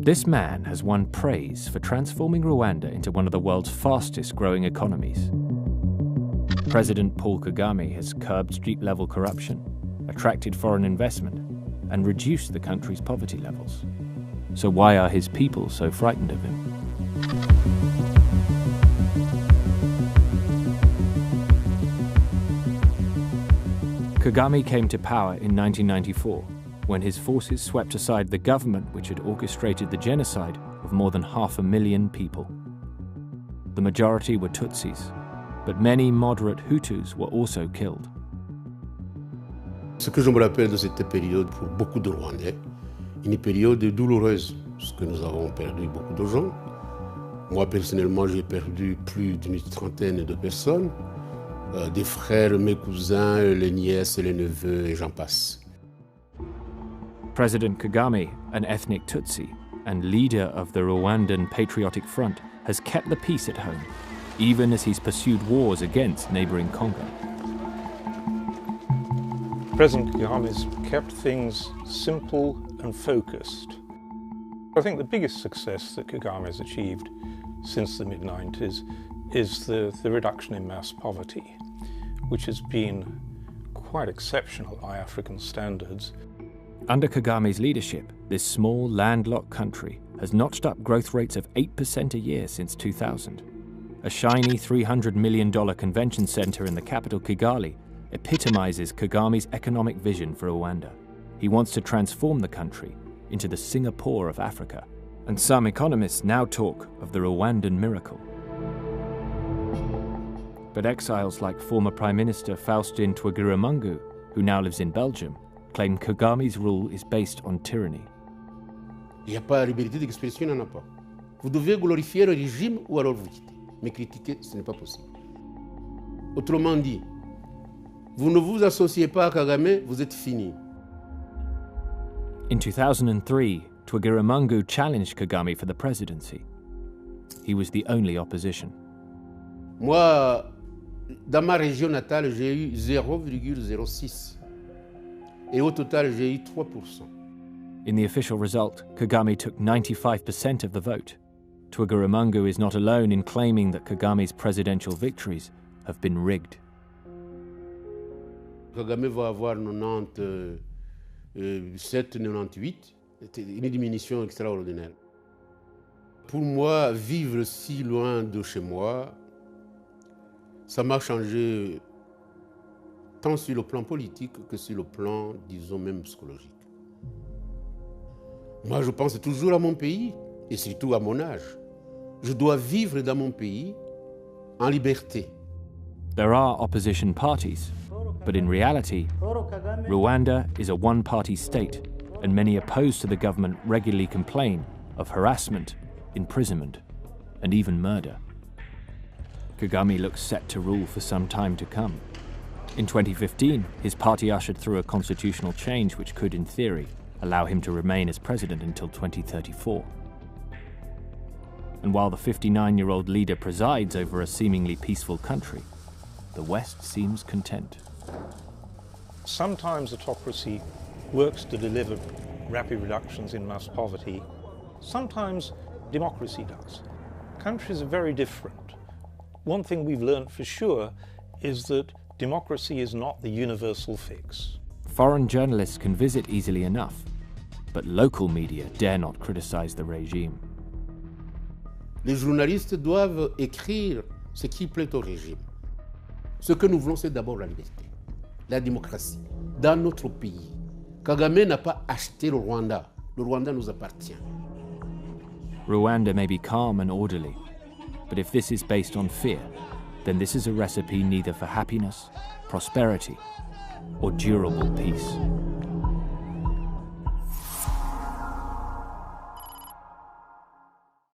This man has won praise for transforming Rwanda into one of the world's fastest growing economies. President Paul Kagame has curbed street-level corruption, attracted foreign investment, and reduced the country's poverty levels. So why are his people so frightened of him? Kagame came to power in 1994, when his forces swept aside the government which had orchestrated the genocide of more than 500,000 people. The majority were Tutsis, but many moderate Hutus were also killed. Ce que je me rappelle de cette période pour beaucoup de Rwandais, une période douloureuse, parce que nous avons perdu beaucoup de gens. Moi, personnellement, j'ai perdu plus d'une trentaine de personnes, des frères, mes cousins, les nièces, les neveux, et j'en passe. President Kagame, an ethnic Tutsi and leader of the Rwandan Patriotic Front, has kept the peace at home, even as he's pursued wars against neighboring Congo. President Kagame has kept things simple and focused. I think the biggest success that Kagame has achieved since the mid-90s is the reduction in mass poverty, which has been quite exceptional by African standards. Under Kagame's leadership, this small, landlocked country has notched up growth rates of 8% a year since 2000. A shiny $300 million convention center in the capital, Kigali, epitomizes Kagame's economic vision for Rwanda. He wants to transform the country into the Singapore of Africa, and some economists now talk of the Rwandan miracle. But exiles like former Prime Minister Faustin Twagiramungu, who now lives in Belgium, claim Kagame's rule is based on tyranny. Il n'y a pas de liberté d'expression, il n'y en a pas. Vous devez glorifier le régime ou alors vous quittez. Mais critiquer, ce n'est pas possible. Autrement dit, vous ne vous associez pas à Kagame, vous êtes fini. In 2003, Twagiramungu challenged Kagame for the presidency. He was the only opposition. Moi, dans ma région natale, j'ai eu 0,06. Et au total, j'ai eu 3%. In the official result, Kagame took 95% of the vote. Twagiramungu is not alone in claiming that Kagame's presidential victories have been rigged. Kagame va avoir 97, 98. C'était une diminution extraordinaire. Pour moi, vivre si loin de chez moi, ça m'a changé tant sur le plan politique que sur le plan, disons, même psychologique. Moi, je pense toujours à mon pays, et surtout à mon âge. Je dois vivre dans mon pays en liberté. There are opposition parties, but in reality, Rwanda is a one-party state, and many opposed to the government regularly complain of harassment, imprisonment, and even murder. Kagame looks set to rule for some time to come. In 2015, his party ushered through a constitutional change which could, in theory, allow him to remain as president until 2034. And while the 59-year-old leader presides over a seemingly peaceful country, the West seems content. Sometimes autocracy works to deliver rapid reductions in mass poverty. Sometimes democracy does. Countries are very different. One thing we've learned for sure is that democracy is not the universal fix. Foreign journalists can visit easily enough, but local media dare not criticize the regime. Les journalistes doivent écrire ce qui plaît au régime. Ce que nous voulons, c'est d'abord la liberté, la démocratie, dans notre pays. Kagame n'a pas acheté le Rwanda. Le Rwanda nous appartient. Rwanda may be calm and orderly, but if this is based on fear, then this is a recipe neither for happiness, prosperity, or durable peace.